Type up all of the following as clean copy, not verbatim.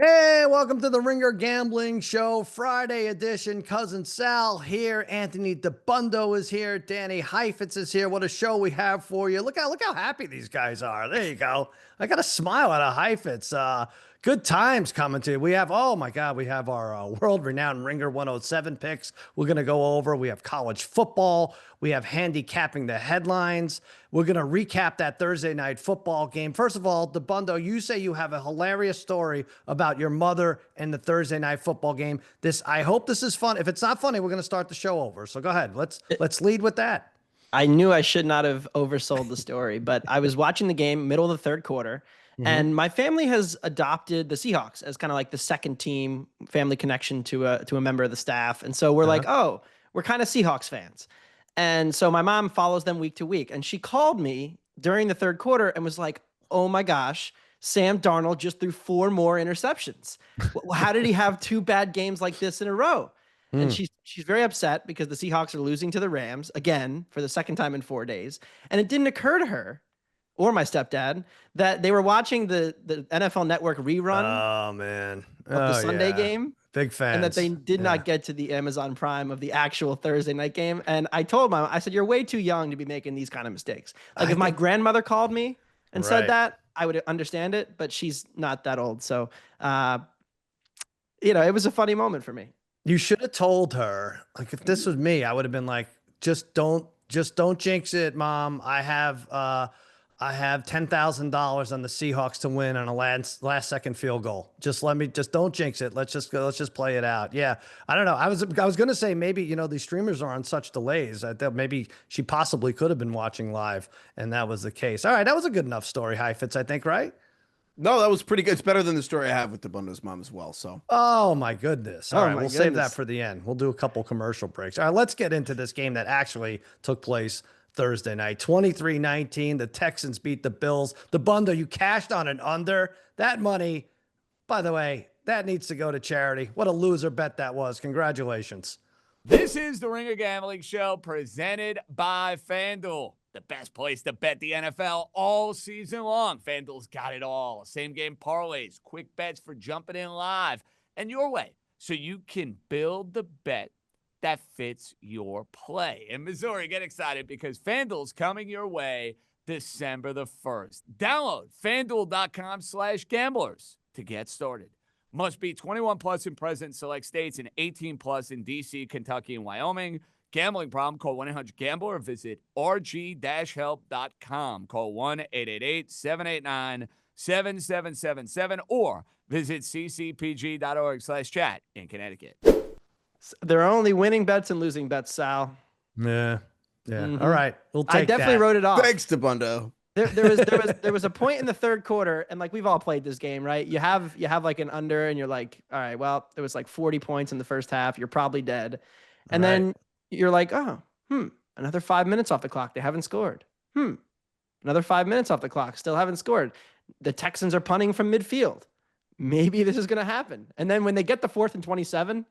Hey, welcome to the Ringer Gambling Show, Friday edition. Cousin Sal here. Anthony Dabbundo is here. Danny Heifetz is here. What a show we have for you. Look how happy these guys are. There you go. I got a smile out of Heifetz. Good times coming to you. We have, oh my God, we have our world-renowned Ringer 107 picks we're going to go over. We have college football. We have handicapping the headlines. We're going to recap that Thursday night football game. First of all, Dabbundo, you say you have a hilarious story about your mother and the Thursday night football game. I hope this is fun. If it's not funny, we're going to start the show over. So go ahead. Let's lead with that. I knew I should not have oversold the story, but I was watching the game middle of the third quarter, and my family has adopted the Seahawks as kind of like the second team, family connection to a member of the staff. And so we're like, oh, we're kind of Seahawks fans. And so my mom follows them week to week, and she called me during the third quarter and was like, oh my gosh, Sam Darnold just threw 4 more interceptions. How did he have 2 bad games like this in a row? And she's very upset because the Seahawks are losing to the Rams again for the second time in 4 days. And it didn't occur to her or my stepdad that they were watching the NFL Network rerun Oh, man. of the Sunday game. Big fans. And that they did not get to the Amazon Prime of the actual Thursday night game. And I told mom, I said, you're way too young to be making these kind of mistakes. Like if my grandmother called me and said that, I would understand it, but she's not that old. So, it was a funny moment for me. You should have told her, like, if this was me, I would have been like, just don't jinx it, Mom. I have $10,000 on the Seahawks to win on a last second field goal. Just don't jinx it. Let's just play it out. Yeah. I don't know. I was going to say maybe, these streamers are on such delays. I thought maybe she possibly could have been watching live, and that was the case. All right. That was a good enough story, Heifetz, I think, right? No, that was pretty good. It's better than the story I have with Dabundo's mom as well. So, oh my goodness. All right, we'll save that goodness. for the end. We'll do a couple commercial breaks. All right, let's get into this game that actually took place Thursday night. 23-19. The Texans beat the Bills. Dabbundo, you cashed on an under. That money, by the way, that needs to go to charity. What a loser bet that was. Congratulations. This is the Ringer Gambling Show presented by FanDuel. The best place to bet the NFL all season long. FanDuel's got it all. Same game parlays, quick bets for jumping in live, and your way, so you can build the bet that fits your play. In Missouri, get excited because FanDuel's coming your way December the 1st. Download FanDuel.com/gamblers to get started. Must be 21 plus in present select states and 18 plus in D.C., Kentucky, and Wyoming. Gambling problem? Call 1-800-GAMBLER or visit rg-help.com. Call 1-888-789-7777 or visit ccpg.org/chat in Connecticut. There are only winning bets and losing bets, Sal. Yeah. All right, we'll take I definitely wrote it off. thanks, Dabbundo. There was a point in the third quarter, and like we've all played this game, right? You have like an under, and you're like, all right, well, there was like 40 points in the first half. You're probably dead, and then you're like, oh, another 5 minutes off the clock. They haven't scored. Another 5 minutes off the clock. Still haven't scored. The Texans are punting from midfield. Maybe this is going to happen. And then when they get the 4th and 27,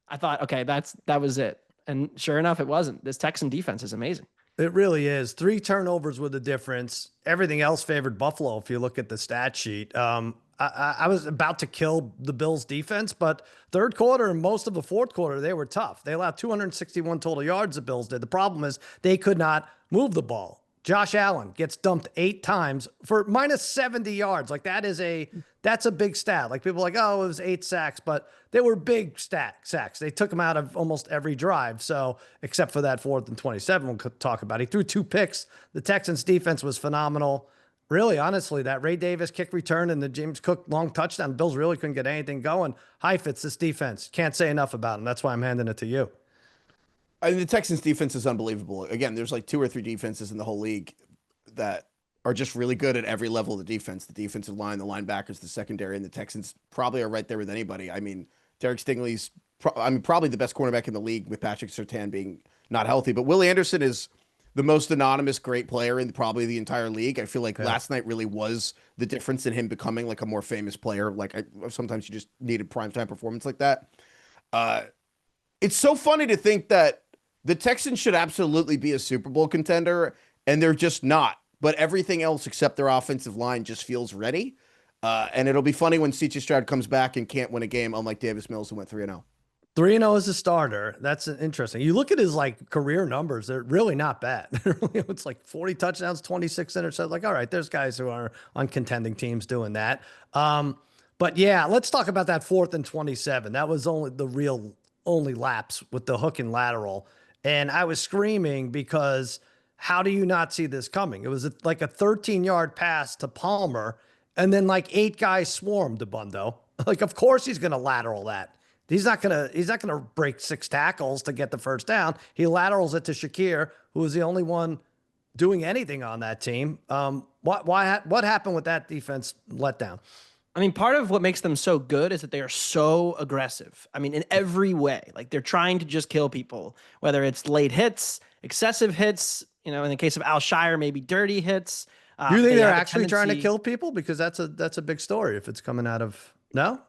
I thought, okay, that was it. And sure enough, it wasn't. This Texan defense is amazing. It really is. 3 turnovers were the difference. Everything else favored Buffalo if you look at the stat sheet. I was about to kill the Bills defense, but third quarter and most of the fourth quarter, they were tough. They allowed 261 total yards, the Bills did. The problem is they could not move the ball. Josh Allen gets dumped 8 times for minus 70 yards. Like that's a big stat. Like people are like, oh, it was 8 sacks, but they were big sacks. They took him out of almost every drive. So except for that 4th and 27, we'll talk about. He threw 2 picks. The Texans defense was phenomenal. Really, honestly, that Ray Davis kick return and the James Cook long touchdown, the Bills really couldn't get anything going. Heifetz, this defense. Can't say enough about him. That's why I'm handing it to you. I mean, the Texans defense is unbelievable. Again, there's like 2 or 3 defenses in the whole league that are just really good at every level of the defense. The defensive line, the linebackers, the secondary, and the Texans probably are right there with anybody. I mean, Derek Stingley's probably the best cornerback in the league with Patrick Surtain being not healthy. But Willie Anderson is the most anonymous great player in probably the entire league. I feel like last night really was the difference in him becoming like a more famous player. Like sometimes you just need a primetime performance like that. It's so funny to think that the Texans should absolutely be a Super Bowl contender, and they're just not. But everything else except their offensive line just feels ready. And it'll be funny when C.J. Stroud comes back and can't win a game, unlike Davis Mills, who went 3-0. 3-0 as a starter. That's interesting. You look at his like career numbers; they're really not bad. It's like 40 touchdowns, 26 interceptions. Like, all right, there's guys who are on contending teams doing that. But yeah, let's talk about that 4th and 27. That was only the real only lapse with the hook and lateral, and I was screaming because how do you not see this coming? It was like a 13-yard pass to Palmer, and then like 8 guys swarmed Dabbundo. Like, of course he's going to lateral that. He's not gonna break 6 tackles to get the first down. He laterals it to Shakir, who was the only one doing anything on that team. What happened with that defense letdown? I mean, part of what makes them so good is that they are so aggressive. I mean, in every way, like they're trying to just kill people, whether it's late hits, excessive hits, in the case of Al Shire, maybe dirty hits. You think they're actually trying to kill people? Because that's a big story if it's coming out of, no?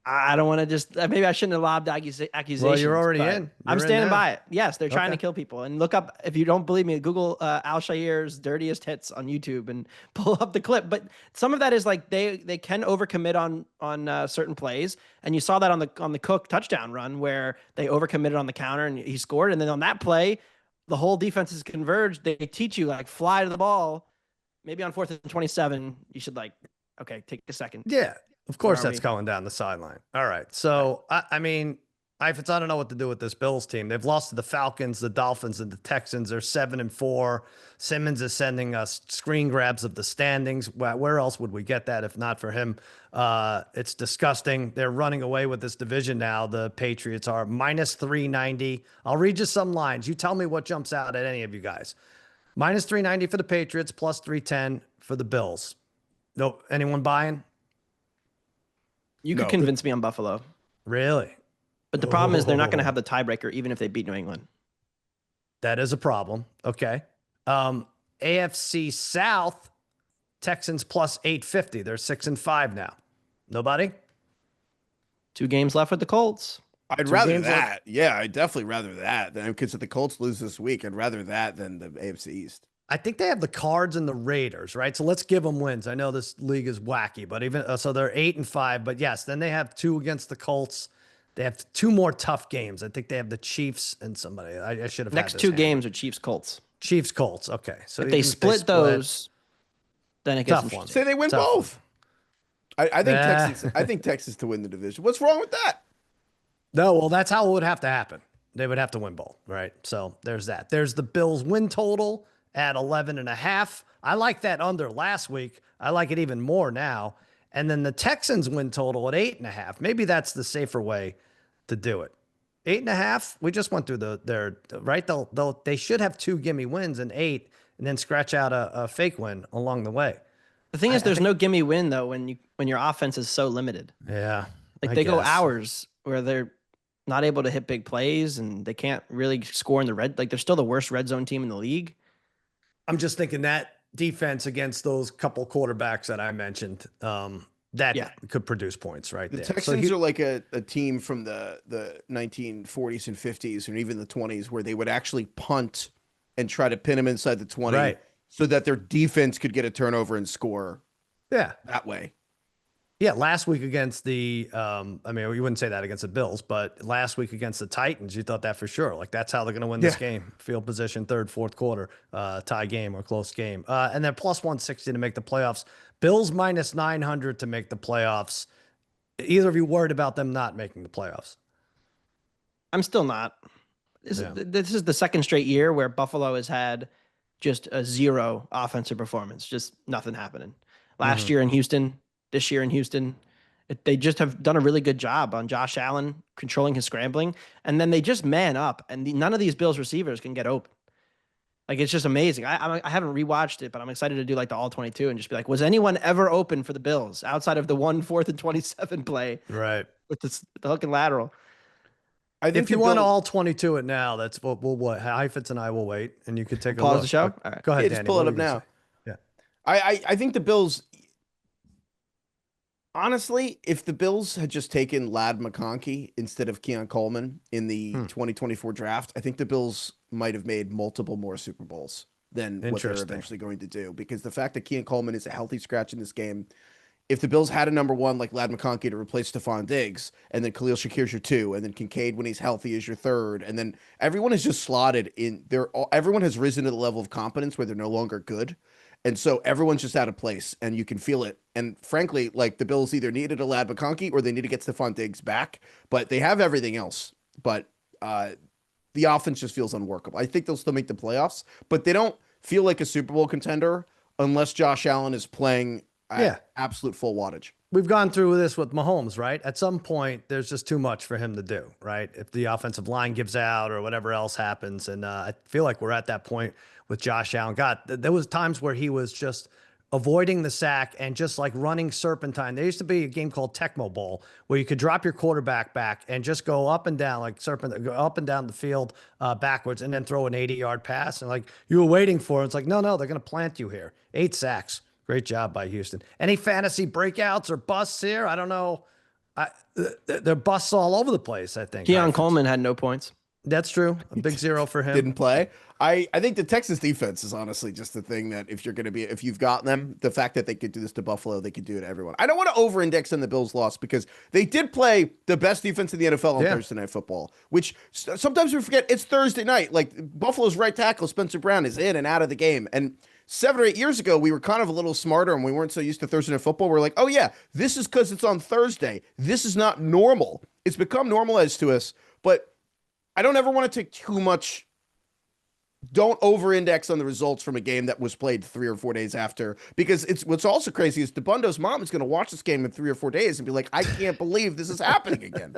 I don't want to just, maybe I shouldn't have lobbed accusations. Well, you're already in. I'm standing by it. Yes, they're trying to kill people. And look up, if you don't believe me, Google Al Shire's dirtiest hits on YouTube and pull up the clip. But some of that is like they can overcommit on certain plays. And you saw that on the Cook touchdown run where they overcommitted on the counter and he scored. And then on that play, the whole defense is converged. They teach you like fly to the ball. Maybe on 4th and 27, you should okay, take a second. Yeah. Of course, that's going down the sideline. All right. So, I mean, Heifetz, I don't know what to do with this Bills team. They've lost to the Falcons, the Dolphins, and the Texans. They're 7-4. Simmons is sending us screen grabs of the standings. Where else would we get that if not for him? It's disgusting. They're running away with this division now. The Patriots are minus 390. I'll read you some lines. You tell me what jumps out at any of you guys. Minus 390 for the Patriots, plus 310 for the Bills. No, anyone buying? You could convince me on Buffalo. Really? But the problem is they're not going to have the tiebreaker even if they beat New England. That is a problem. Okay. AFC South, Texans plus 850. They're 6-5 now. Nobody? 2 games left with the Colts. I'd rather that. Yeah, I'd definitely rather that. Because if the Colts lose this week, I'd rather that than the AFC East. I think they have the Cards and the Raiders, right? So let's give them wins. I know this league is wacky, but even so, they're 8-5. But yes, then they have 2 against the Colts. They have 2 more tough games. I think they have the Chiefs and somebody. I should have next 2 games are Chiefs Colts. Chiefs Colts. Okay, so if they split those, then it gets interesting. Say they win both. I think Texas. I think Texas to win the division. What's wrong with that? No, well, that's how it would have to happen. They would have to win both, right? So there's that. There's the Bills win total at 11.5. I like that under last week. I like it even more now. And then the Texans win total at 8.5. Maybe that's the safer way to do it. 8.5. We just went through their right. They should have 2 gimme wins and 8, and then scratch out a fake win along the way. The thing is, there's no gimme win though when your offense is so limited. Yeah, like they go hours where they're not able to hit big plays and they can't really score in the red. Like they're still the worst red zone team in the league. I'm just thinking that defense against those couple quarterbacks that I mentioned, could produce points right there. The Texans are like a team from the 1940s and 50s and even the 20s where they would actually punt and try to pin them inside the 20 so that their defense could get a turnover and score that way. Yeah, last week against the, I mean, you wouldn't say that against the Bills, but last week against the Titans, you thought that for sure. Like, that's how they're going to win this game. Field position, 3rd, 4th quarter, tie game or close game. And then plus 160 to make the playoffs. Bills minus 900 to make the playoffs. Either of you worried about them not making the playoffs? I'm still not. This is the 2nd straight year where Buffalo has had just a 0 offensive performance, just nothing happening. Last year in Houston, this year in Houston, they just have done a really good job on Josh Allen controlling his scrambling. And then they just man up and none of these Bills receivers can get open. Like, it's just amazing. I haven't rewatched it, but I'm excited to do like the all 22 and just be like, was anyone ever open for the Bills outside of the 4th and 27 play? Right. With the hook and lateral. I think if you want to all 22 it now, that's what Heifetz and I will wait and you could take a look. Pause the show. All right. Go ahead, yeah, Danny. just pull it up now. Yeah. I think the Bills, honestly, if the Bills had just taken Ladd McConkey instead of Keon Coleman in the 2024 draft, I think the Bills might have made multiple more Super Bowls than what they're eventually going to do. Because the fact that Keon Coleman is a healthy scratch in this game if the Bills had a number one like Lad McConkey to replace Stephon Diggs, and then Khalil Shakir's your two, and then Kincaid when he's healthy is your third, and then everyone is just slotted in there. Everyone has risen to the level of competence where they're no longer good. And so everyone's just out of place and you can feel it. And frankly, like the Bills either needed a Lad McConkey or they need to get Stephon Diggs back, but they have everything else. But the offense just feels unworkable. I think they'll still make the playoffs, but they don't feel like a Super Bowl contender unless Josh Allen is playing at absolute full wattage. We've gone through this with Mahomes, right? At some point, there's just too much for him to do, right? If the offensive line gives out or whatever else happens. And I feel like we're at that point with Josh Allen. God, there was times where he was just avoiding the sack and just like running serpentine. There used to be a game called Tecmo Bowl where you could drop your quarterback back and just go up and down like serpent, go up and down the field backwards and then throw an 80-yard pass. And like you were waiting for it. It's like, no, they're going to plant you here. 8 sacks. Great job by Houston. Any fantasy breakouts or busts here? I don't know. They're busts all over the place, I think. Keon Coleman had no points. That's true. A big zero for him. Didn't play. I think the Texas defense is honestly just the thing that if you've got them, the fact that they could do this to Buffalo, they could do it to everyone. I don't want to over-index on the Bills' loss because they did play the best defense in the NFL on Thursday Night Football, which sometimes we forget it's Thursday night. Like Buffalo's right tackle, Spencer Brown, is in and out of the game. And 7 or 8 years ago, we were kind of a little smarter and we weren't so used to Thursday Night Football. We're like, oh yeah, this is because it's on Thursday. This is not normal. It's become normalized to us, but I don't ever want to take too much. Don't over-index on the results from a game that was played 3 or 4 days after, because it's what's also crazy is Dabbundo's mom is going to watch this game in 3 or 4 days and be like, I can't believe this is happening again.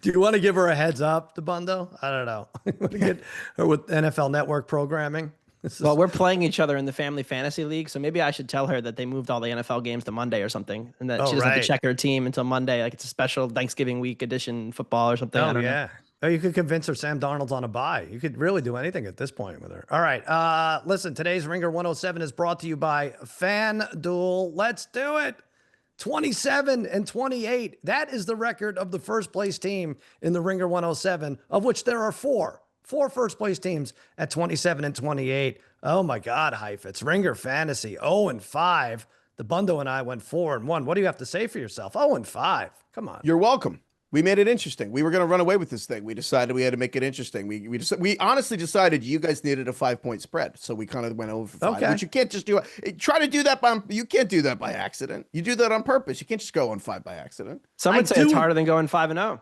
Do you want to give her a heads up, Dabbundo? I don't know. You want to get her with NFL Network programming? Well, we're playing each other in the Family Fantasy League, so maybe I should tell her that they moved all the NFL games to Monday or something, and that she doesn't have to check her team until Monday, like it's a special Thanksgiving week edition football or something. I don't know. Oh, you could convince her Sam Darnold's on a bye. You could really do anything at this point with her. All right. Listen, today's Ringer 107 is brought to you by FanDuel. Let's do it. 27-28. That is the record of the first place team in the Ringer 107, of which there are 4 first place teams at 27-28. Oh my God, Heifetz. Ringer Fantasy 0-5. Dabbundo and I went 4-1. What do you have to say for yourself? 0-5. Come on. You're welcome. We made it interesting. We were going to run away with this thing. We decided we had to make it interesting. We honestly decided you guys needed a 5-point spread, so we kind of went over 5. Okay. But you can't just do it. Try to do that you can't do that by accident. You do that on purpose. You can't just go on 5 by accident. Some would say it's harder than going 5-0.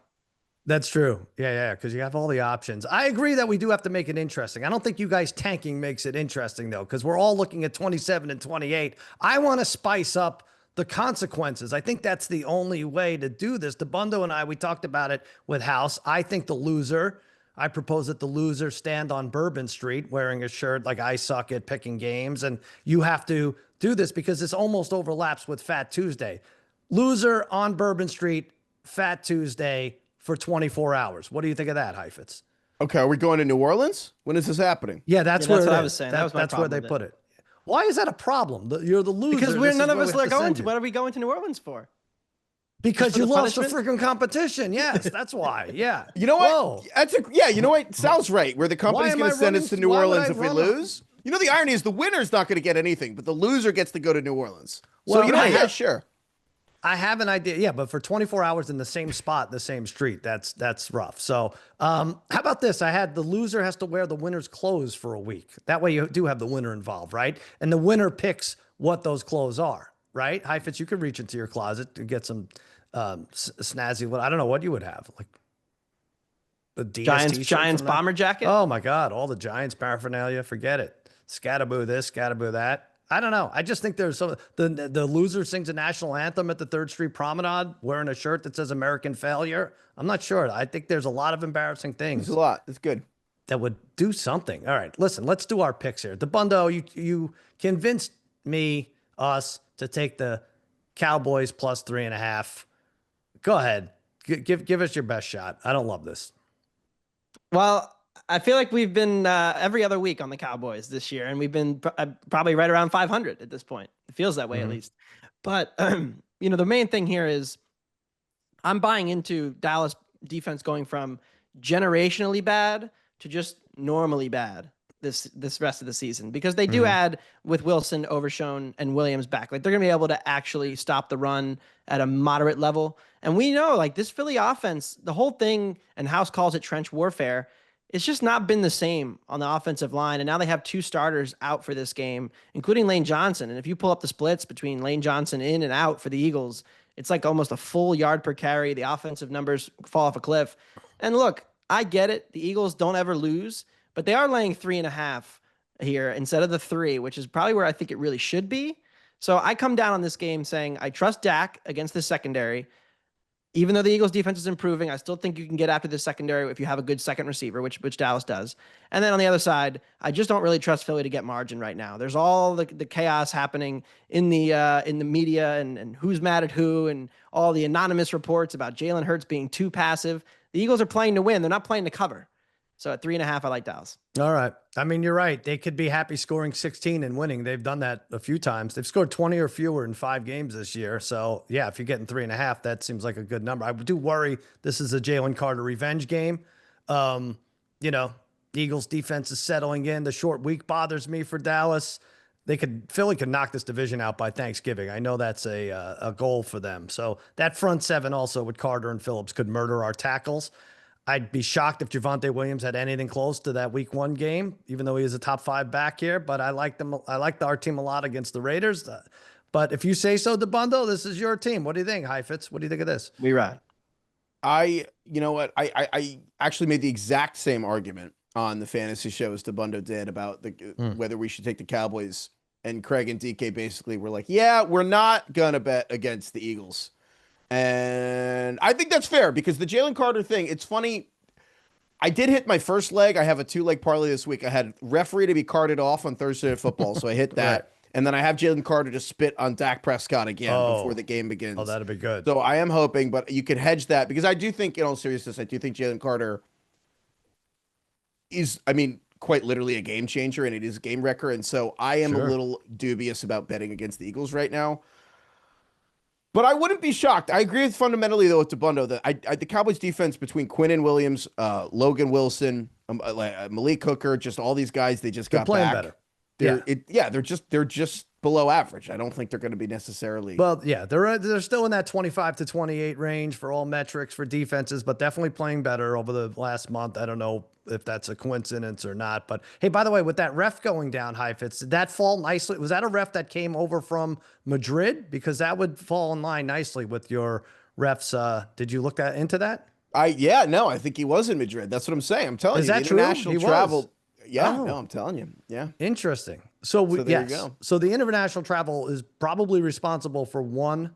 That's true. Yeah, because you have all the options. I agree that we do have to make it interesting. I don't think you guys tanking makes it interesting, though, because we're all looking at 27-28. I want to spice up the consequences. I think that's the only way to do this. Dabbundo and I, we talked about it with House. I think I propose that the loser stand on Bourbon Street wearing a shirt like I suck at picking games. And you have to do this because this almost overlaps with Fat Tuesday. Loser on Bourbon Street, Fat Tuesday for 24 hours. What do you think of that, Heifetz? Okay, are we going to New Orleans? When is this happening? Yeah, that's what I was saying. That's where they put it. Why is that a problem? You're the loser. Because none of us are going to. What are we going to New Orleans for? Because you lost the freaking competition. Yes, that's why. Yeah. You know what? You know what? Sounds right. Where the company's going to send us to New Orleans if we lose. You know, the irony is the winner's not going to get anything, but the loser gets to go to New Orleans. So, well, you know, yeah, sure. I have an idea. Yeah, but for 24 hours in the same spot, the same street, that's rough. So how about this? I had the loser has to wear the winner's clothes for a week. That way you do have the winner involved, right? And the winner picks what those clothes are, right? Heifetz, you could reach into your closet to get some snazzy. I don't know what you would have. Like the Giants bomber jacket. Oh my God. All the Giants paraphernalia. Forget it. Scatterboo this, scatterboo that. I don't know. I just think there's the loser sings a national anthem at the 3rd Street Promenade wearing a shirt that says American failure. I'm not sure. I think there's a lot of embarrassing things. There's a lot. It's good. That would do something. All right, listen, let's do our picks here. Dabbundo, you convinced us to take the Cowboys plus 3.5. Go ahead. Give us your best shot. I don't love this. Well, I feel like we've been every other week on the Cowboys this year, and we've been probably right around 500 at this point. It feels that way at least. But, the main thing here is I'm buying into Dallas defense going from generationally bad to just normally bad. this rest of the season, because they do add with Wilson, Overshone, and Williams back. Like, they're going to be able to actually stop the run at a moderate level. And we know, like, this Philly offense, the whole thing, and House calls it trench warfare, it's just not been the same on the offensive line. And now they have 2 starters out for this game, including Lane Johnson. And if you pull up the splits between Lane Johnson in and out for the Eagles, it's like almost a full yard per carry. The offensive numbers fall off a cliff. And look, I get it. The Eagles don't ever lose, but they are laying 3.5 here instead of the 3, which is probably where I think it really should be. So I come down on this game saying I trust Dak against the secondary. Even though the Eagles defense is improving, I still think you can get after the secondary if you have a good second receiver, which Dallas does. And then on the other side, I just don't really trust Philly to get margin right now. There's all the chaos happening in the media and who's mad at who and all the anonymous reports about Jalen Hurts being too passive. The Eagles are playing to win. They're not playing to cover. So at 3.5, I like Dallas. All right. I mean, you're right. They could be happy scoring 16 and winning. They've done that a few times. They've scored 20 or fewer in 5 games this year. So yeah, if you're getting 3.5, that seems like a good number. I do worry this is a Jalen Carter revenge game. You know, the Eagles defense is settling in. The short week bothers me for Dallas. Philly could knock this division out by Thanksgiving. I know that's a goal for them. So that front 7 also with Carter and Phillips could murder our tackles. I'd be shocked if Javonte Williams had anything close to that week 1 game, even though he is a top 5 back here. But I like them. I like our team a lot against the Raiders. But if you say so, Dabbundo, this is your team. What do you think, Heifetz? What do you think of this? We ride. You know what? I actually made the exact same argument on the fantasy show as Dabbundo did about whether we should take the Cowboys. And Craig and DK basically were like, yeah, we're not going to bet against the Eagles. And I think that's fair because the Jalen Carter thing, it's funny. I did hit my first leg. I have a 2-leg parlay this week. I had referee to be carted off on Thursday Night Football, so I hit that. Right. And then I have Jalen Carter to spit on Dak Prescott again before the game begins. Oh, that'd be good. So I am hoping, but you could hedge that because I do think, in all seriousness, I do think Jalen Carter is, I mean, quite literally a game changer, and it is a game wrecker. And so I am a little dubious about betting against the Eagles right now. But I wouldn't be shocked. I agree with fundamentally, though, with Dabbundo that the Cowboys defense between Quinnen Williams, Logan Wilson, Malik Hooker, just all these guys, they just got playing back. Better. They're just below average. I don't think they're going to be necessarily. Well, yeah, they're still in that 25 to 28 range for all metrics for defenses, but definitely playing better over the last month. I don't know if that's a coincidence or not, but hey, by the way, with that ref going down, Heifetz, did that fall nicely? Was that a ref that came over from Madrid? Because that would fall in line nicely with your refs. Did you look into that? I think he was in Madrid. That's what I'm saying. I'm telling you, that true? International travel. Was. Yeah, no, I'm telling you. Yeah. Interesting. So there you go. So the international travel is probably responsible for one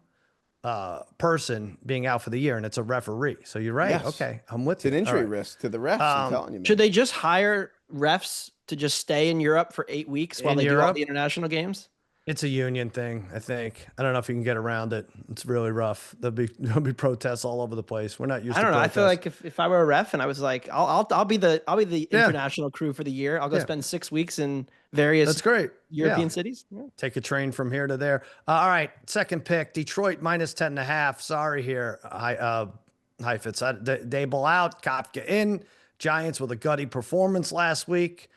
person being out for the year, and it's a referee. So you're right. Yes. Okay, I'm with you. It's an injury risk to the refs. I'm telling you, man. Should they just hire refs to just stay in Europe for 8 weeks while they do all the international games? It's a union thing, I think. I don't know if you can get around it. It's really rough. There'll be protests all over the place. We're not used to protests. I feel like if I were a ref and I was like, I'll be the international crew for the year. I'll go spend 6 weeks in various That's great. European cities. Yeah. Take a train from here to there. All right, second pick, Detroit minus 10.5. Sorry here, Heifetz. Dable out, Kafka in. Giants with a gutty performance last week.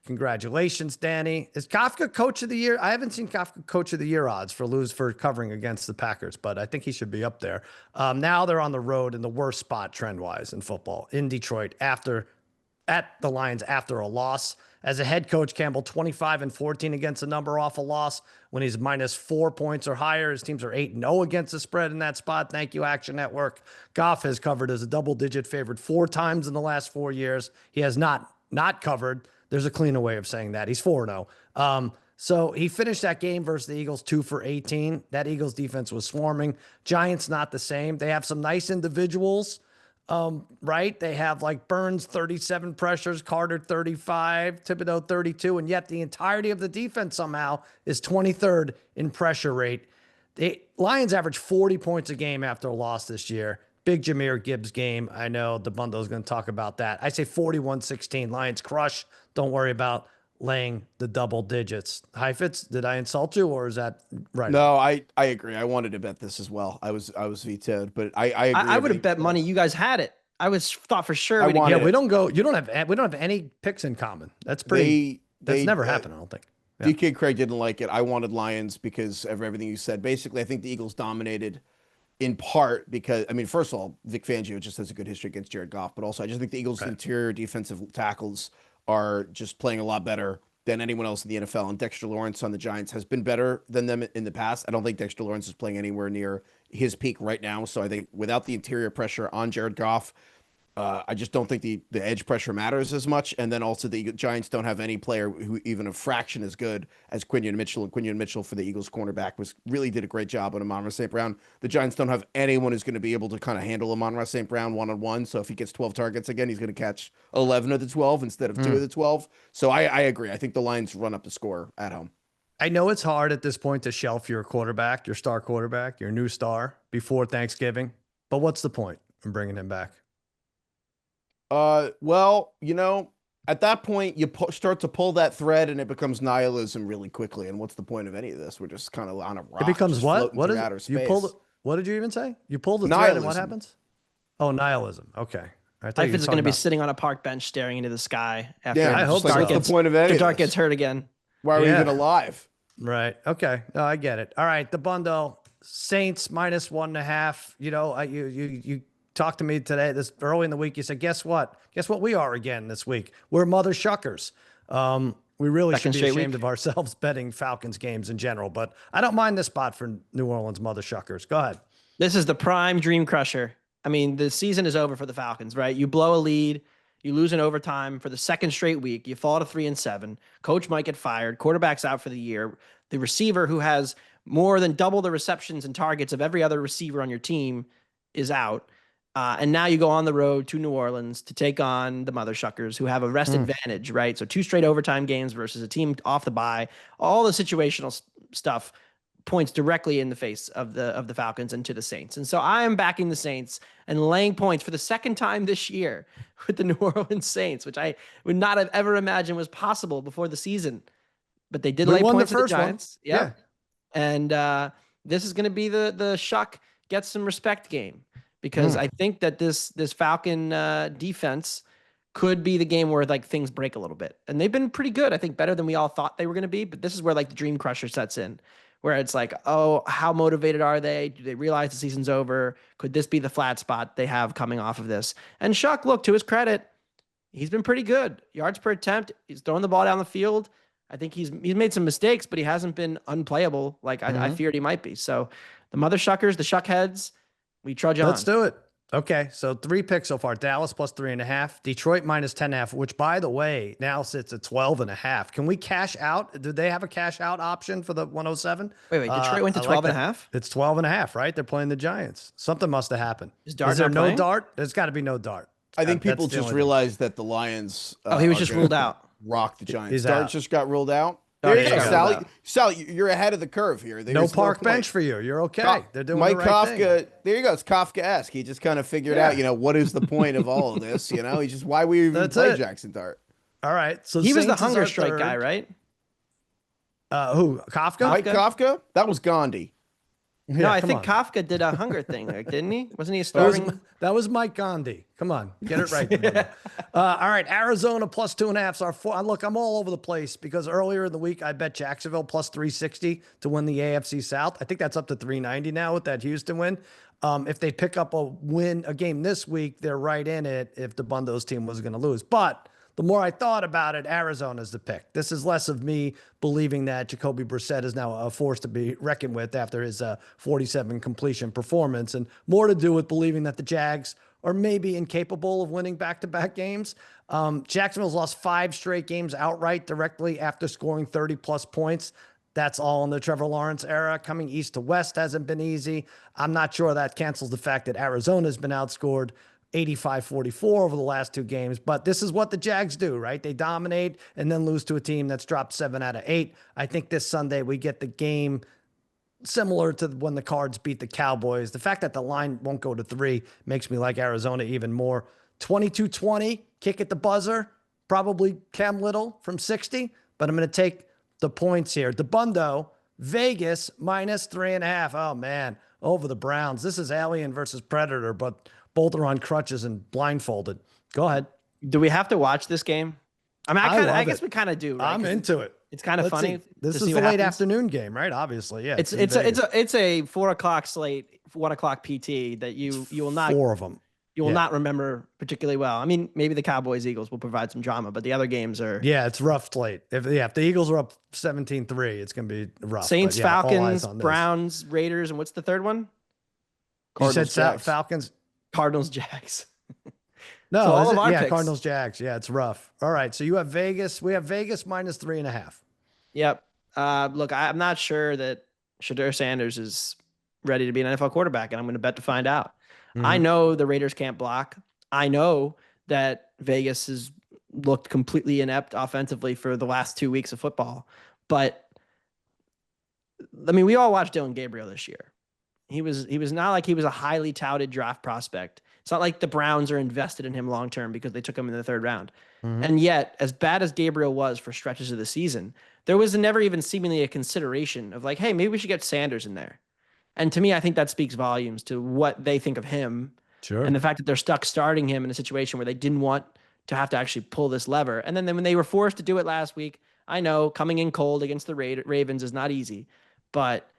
Congratulations, Danny. Is Kafka coach of the year? I haven't seen Kafka coach of the year odds for covering against the Packers, but I think he should be up there. Now they're on the road in the worst spot trend-wise in football in Detroit at the Lions after a loss. As a head coach, Campbell 25-14 against a number off a loss when he's minus 4 points or higher. His teams are 8-0 against the spread in that spot. Thank you, Action Network. Goff has covered as a double-digit favorite 4 times in the last 4 years. He has not covered. There's a cleaner way of saying that. He's 4-0. So he finished that game versus the Eagles 2 for 18. That Eagles defense was swarming. Giants not the same. They have some nice individuals, right? They have like Burns 37 pressures, Carter 35, Thibodeau 32, and yet the entirety of the defense somehow is 23rd in pressure rate. The Lions average 40 points a game after a loss this year. Big Jahmyr Gibbs game. I know Dabbundo is going to talk about that. I say 41-16. Lions crush. Don't worry about laying the double digits. Heifetz, did I insult you, or is that right? No, I agree. I wanted to bet this as well. I was vetoed, but I agree. I would have bet money you guys had it I was thought for sure I we'd wanted Yeah, it. we don't have any picks in common. That's pretty. That's never happened, I don't think. Yeah. DK Craig didn't like it. I wanted Lions because of everything you said. Basically, I think the Eagles dominated in part because, I mean, first of all, Vic Fangio just has a good history against Jared Goff, but also I just think the Eagles' interior defensive tackles are just playing a lot better than anyone else in the NFL. And Dexter Lawrence on the Giants has been better than them in the past. I don't think Dexter Lawrence is playing anywhere near his peak right now. So I think without the interior pressure on Jared Goff, I just don't think the edge pressure matters as much. And then also the Giants don't have any player who even a fraction as good as Quinion Mitchell. And Quinion Mitchell for the Eagles cornerback really did a great job on Amon-Ra St. Brown. The Giants don't have anyone who's going to be able to kind of handle Amon-Ra St. Brown one-on-one. So if he gets 12 targets again, he's going to catch 11 of the 12 instead of 2 of the 12. So I agree. I think the Lions run up the score at home. I know it's hard at this point to shelf your quarterback, your star quarterback, your new star before Thanksgiving, but what's the point in bringing him back? Well, at that point, you start to pull that thread, and it becomes nihilism really quickly. And what's the point of any of this? We're just kind of on a rock. It becomes just what? floating What through is outer it? space. What did you even say? You pulled the thread, and what Nihilism. happens? Oh, nihilism. Okay. I thought you Heifetz were is going talking to be about- sitting on a park bench staring into the sky after Yeah, I hope just like, so. what's the point of any after of Dark this? gets hurt again. Why are we Yeah. even alive? Right. Okay. No, I get it. All right. The bundle Saints -1.5. You talked to me today, this early in the week. You said, guess what? Guess what we are again this week? We're mother shuckers. We really Second should be straight ashamed week. of ourselves betting Falcons games in general, but I don't mind this spot for New Orleans mother shuckers. Go ahead. This is the prime dream crusher. I mean, the season is over for the Falcons, right? You blow a lead, you lose in overtime for the second straight week, you fall to 3-7. Coach might get fired, quarterback's out for the year. The receiver who has more than double the receptions and targets of every other receiver on your team is out. And now you go on the road to New Orleans to take on the mother shuckers who have a rest advantage, right? So 2 straight overtime games versus a team off the bye. All the situational stuff points directly in the face of the Falcons and to the Saints. And so I am backing the Saints and laying points for the second time this year with the New Orleans Saints, which I would not have ever imagined was possible before the season. But they did We lay won the points to the first one. Giants. Yep. And this is going to be the Shuck gets some respect game, because I think that this Falcon defense could be the game where like things break a little bit. And they've been pretty good. I think better than we all thought they were going to be. But this is where like the dream crusher sets in, where it's like, oh, how motivated are they? Do they realize the season's over? Could this be the flat spot they have coming off of this? And Shuck, look, to his credit, he's been pretty good. Yards per attempt. He's throwing the ball down the field. I think he's made some mistakes, but he hasn't been unplayable like I feared he might be. So the mother shuckers, the shuck heads, we trudge on. Let's do it. Okay, so 3 picks so far. Dallas +3.5, Detroit -10.5, which by the way now sits at 12.5. Can we cash out? Do they have a cash out option for the 107? Wait, Detroit went to I 12.5? It's 12.5, right? They're playing the Giants. Something must have happened. Is Dart there not no playing? Dart? There's got to be no Dart. I think That's people the just only thing. realized that the Lions. He was are just gonna ruled out. Rock the Giants. He's Dart out. just got ruled out. Dart There you go, just got ruled Sally. out. Sally, you're ahead of the curve here. No There's park point. bench for you. You're okay. Ka- They're doing Mike the right Kafka. thing. There you go. It's Kafka-esque. He just kind of figured out, what is the point of all of this? He's just why we even That's play it. Jackson Dart. All right. So He was the Saints is hunger our strike guy, third. right? Who? Kafka? Mike Kafka? That was Gandhi. No, I come think on. Kafka did a hunger thing, like, didn't he? Wasn't he a That was, starving? that was Mike Gandhi. Come on, get it right. All right, Arizona +2.5. So our four. Look, I'm all over the place because earlier in the week I bet Jacksonville +360 to win the AFC South. I think that's up to 390 now with that Houston win. If they pick up a game this week, they're right in it. If the Dabundo's team was going to lose, but the more I thought about it, Arizona's the pick. This is less of me believing that Jacoby Brissett is now a force to be reckoned with after his 47 completion performance, and more to do with believing that the Jags are maybe incapable of winning back-to-back games. Jacksonville's lost 5 straight games outright directly after scoring 30-plus points. That's all in the Trevor Lawrence era. Coming east to west hasn't been easy. I'm not sure that cancels the fact that Arizona's been outscored 85-44 over the last 2 games, but this is what the Jags do, right? They dominate and then lose to a team that's dropped 7 out of 8. I think this Sunday we get the game similar to when the Cards beat the Cowboys. The fact that the line won't go to 3 makes me like Arizona even more. 22-20, kick at the buzzer, probably Cam Little from 60, but I'm going to take the points here. Dabbundo, Vegas -3.5. Oh man, over the Browns. This is Alien versus Predator, but both are on crutches and blindfolded. Go ahead. Do we have to watch this game? I mean, I guess we kind of do. Right? I'm into it. It's kind of funny. This is the late afternoon game, right? Obviously, yeah. It's a 4 o'clock slate, 1 o'clock PT that you will not 4 of them. You will not remember particularly well. I mean, maybe the Cowboys Eagles will provide some drama, but the other games are it's rough slate. If the Eagles are up 17-3, it's gonna be rough. Saints, Falcons, Browns, Raiders, and what's the third one? Cardinals, you said Falcons, Cardinals, Jags. No, so all of our picks. Cardinals, Jags. Yeah, it's rough. All right, so you have Vegas. We have Vegas minus 3.5. Yep. Look, I'm not sure that Shedeur Sanders is ready to be an NFL quarterback, and I'm going to bet to find out. Mm-hmm. I know the Raiders can't block. I know that Vegas has looked completely inept offensively for the last 2 weeks of football. But, I mean, we all watched Dylan Gabriel this year. He was not like he was a highly touted draft prospect. It's not like the Browns are invested in him long-term because they took him in the 3rd round. Mm-hmm. And yet, as bad as Gabriel was for stretches of the season, there was never even seemingly a consideration of like, hey, maybe we should get Sanders in there. And to me, I think that speaks volumes to what they think of him. Sure. And the fact that they're stuck starting him in a situation where they didn't want to have to actually pull this lever. And then when they were forced to do it last week, I know coming in cold against the Ravens is not easy. But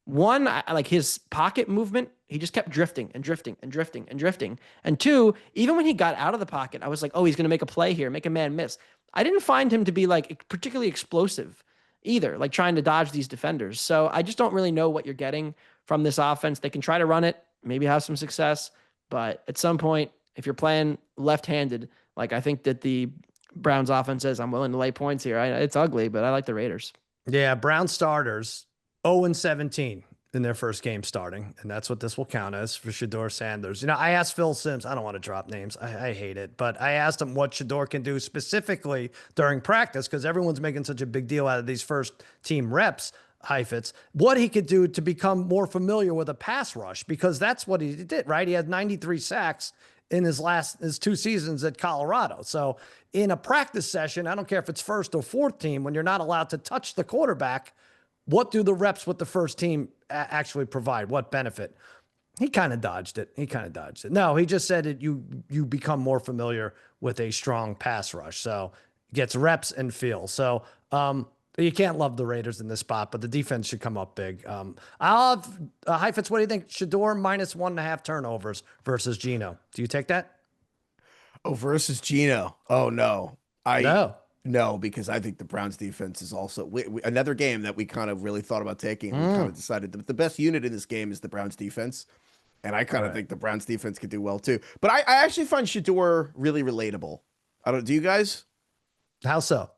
one, like his pocket movement, he just kept drifting and drifting and drifting and drifting. And 2, even when he got out of the pocket, I was like, oh, he's going to make a play here, make a man miss. I didn't find him to be like particularly explosive either, like trying to dodge these defenders. So I just don't really know what you're getting from this offense. They can try to run it, maybe have some success. But at some point, if you're playing left-handed, like I think that the Browns offense says, I'm willing to lay points here. It's ugly, but I like the Raiders. Yeah, Brown starters 0-17 in their first game starting, and that's what this will count as for Shedeur Sanders. You know, I asked Phil Simms, I don't want to drop names, I hate it, but I asked him what Shedeur can do specifically during practice because everyone's making such a big deal out of these first team reps, Heifetz, what he could do to become more familiar with a pass rush, because that's what he did, right? He had 93 sacks in his 2 seasons at Colorado. So in a practice session, I don't care if it's first or fourth team, when you're not allowed to touch the quarterback, what do the reps with the first team actually provide? What benefit? He kind of dodged it. No, he just said it. You become more familiar with a strong pass rush. So gets reps and feel. So you can't love the Raiders in this spot, but the defense should come up big. I'll have Heifetz. What do you think? Shedeur minus 1.5 turnovers versus Geno. Do you take that? Oh, versus Geno. Oh no, No, because I think the Browns defense is also another game that we kind of really thought about taking. We kind of decided that the best unit in this game is the Browns defense. And I kind of think the Browns defense could do well too. But I actually find Shedeur really relatable. Do you guys? How so?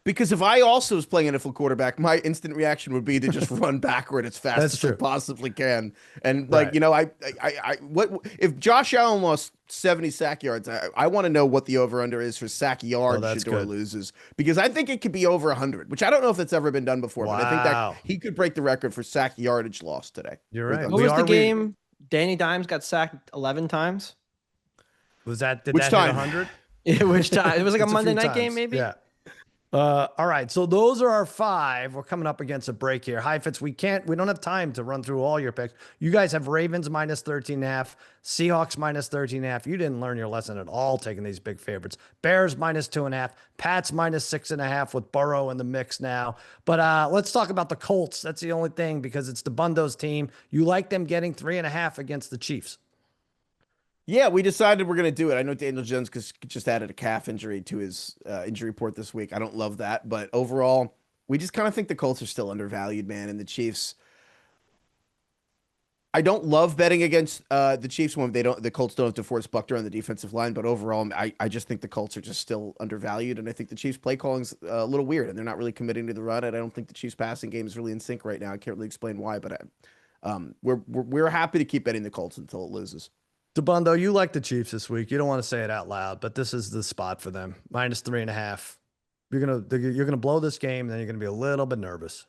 Because if I also was playing NFL quarterback, my instant reaction would be to just run backward as fast as I possibly can. And like, you know, what if Josh Allen lost 70 sack yards? I want to know what the over-under is for sack yards Shedeur loses, because I think it could be over 100, which I don't know if that's ever been done before, but I think that he could break the record for sack yardage lost today. You're right. What was the game? Danny Dimes got sacked 11 times. Was that, did that hit 100? Yeah, which time? It was like a Monday night game, maybe? Yeah. All right, so those are our 5. We're coming up against a break here. Heifetz, we don't have time to run through all your picks. You guys have Ravens minus 13.5, Seahawks minus 13.5. You didn't learn your lesson at all taking these big favorites. Bears minus 2.5, Pats minus 6.5 with Burrow in the mix now. But let's talk about the Colts. That's the only thing, because it's Dabundo's team. You like them getting 3.5 against the Chiefs. Yeah, we decided we're going to do it. I know Daniel Jones just added a calf injury to his injury report this week. I don't love that, but overall, we just kind of think the Colts are still undervalued, man, and the Chiefs. I don't love betting against the Chiefs when the Colts don't have DeForest Buckner on the defensive line, but overall, I just think the Colts are just still undervalued, and I think the Chiefs' play calling's a little weird, and they're not really committing to the run, and I don't think the Chiefs' passing game is really in sync right now. I can't really explain why, but we're happy to keep betting the Colts until it loses. Dabbundo, you like the Chiefs this week. You don't want to say it out loud, but this is the spot for them. Minus 3.5. You're gonna blow this game, and then you're gonna be a little bit nervous.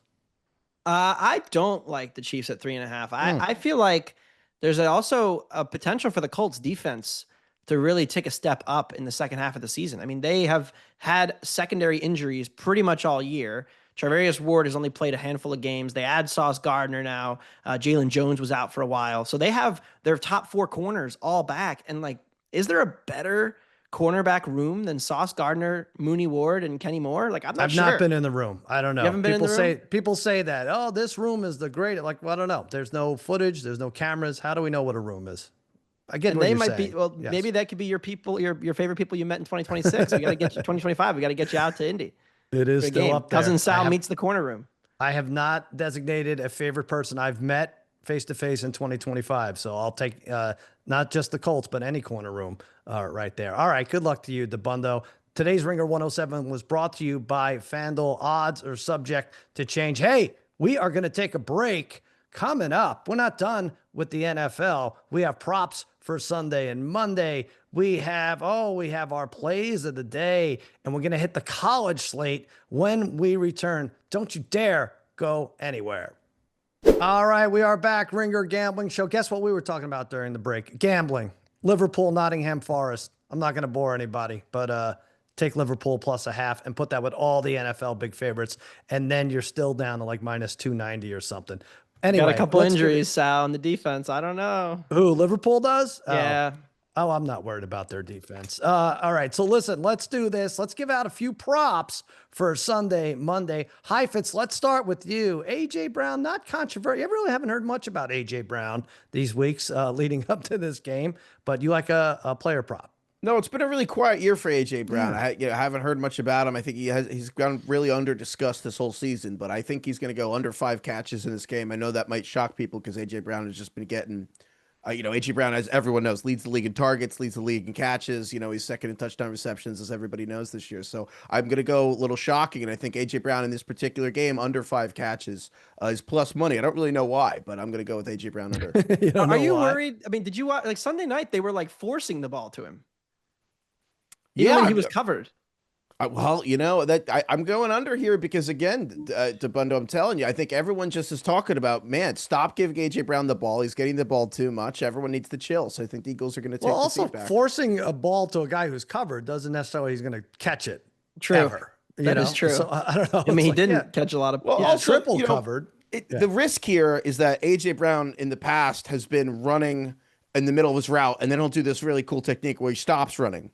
I don't like the Chiefs at 3.5. I feel like there's also a potential for the Colts defense to really take a step up in the second half of the season. I mean, they have had secondary injuries pretty much all year. Charvarius Ward has only played a handful of games. They add Sauce Gardner now. Jalen Jones was out for a while. So they have their top 4 corners all back. And like, is there a better cornerback room than Sauce Gardner, Mooney Ward, and Kenny Moore? Like, I've not been in the room. I don't know. You haven't been in the room? People say that, oh, this room is the great. Like, well, I don't know. There's no footage. There's no cameras. How do we know what a room is? I get and what they you're might saying. be, well, Yes. maybe that could be your people, your favorite people you met in 2026. We got to get you 2025. We got to get you out to Indy. It is for a still game. up there. Cousin Sal meets the corner room. I have not designated a favorite person I've met face-to-face in 2025. So I'll take not just the Colts, but any corner room right there. All right. Good luck to you, Dabbundo. Today's Ringer 107 was brought to you by FanDuel. Odds are subject to change. Hey, we are going to take a break. Coming up, we're not done with the NFL. We have props for Sunday and Monday. We have our plays of the day, and we're going to hit the college slate when we return. Don't you dare go anywhere. All right, we are back. Ringer Gambling Show. Guess what we were talking about during the break? Gambling. Liverpool, Nottingham Forest. I'm not going to bore anybody, but take Liverpool plus a half and put that with all the NFL big favorites, and then you're still down to like minus 290 or something. Anyway, got a couple injuries, Sal, on the defense. I don't know. Who, Liverpool does? Yeah. Oh, I'm not worried about their defense. All right, so listen, let's do this. Let's give out a few props for Sunday, Monday. Heifetz, let's start with you. A.J. Brown, not controversial. I really haven't heard much about A.J. Brown these weeks leading up to this game, but you like a player prop. No, it's been a really quiet year for A.J. Brown. I haven't heard much about him. I think he's gone really under-discussed this whole season, but I think he's going to go under 5 catches in this game. I know that might shock people because A.J. Brown has just been getting, A.J. Brown, as everyone knows, leads the league in targets, leads the league in catches. He's second in touchdown receptions, as everybody knows this year. So I'm going to go a little shocking, and I think A.J. Brown in this particular game, under 5 catches, is plus money. I don't really know why, but I'm going to go with A.J. Brown under. Are you worried? I mean, did you watch, like Sunday night, they were like forcing the ball to him. Even when he was covered. Well, I'm going under here because, again, Dabbundo, I'm telling you, I think everyone just is talking about, man, stop giving A.J. Brown the ball. He's getting the ball too much. Everyone needs to chill. So I think the Eagles are going to take the feedback. Forcing a ball to a guy who's covered doesn't necessarily he's going to catch it. True. Ever, that is true. So, I don't know. I mean, he didn't catch a lot of well, also, triple covered. The risk here is that A.J. Brown in the past has been running in the middle of his route, and then he'll do this really cool technique where he stops running.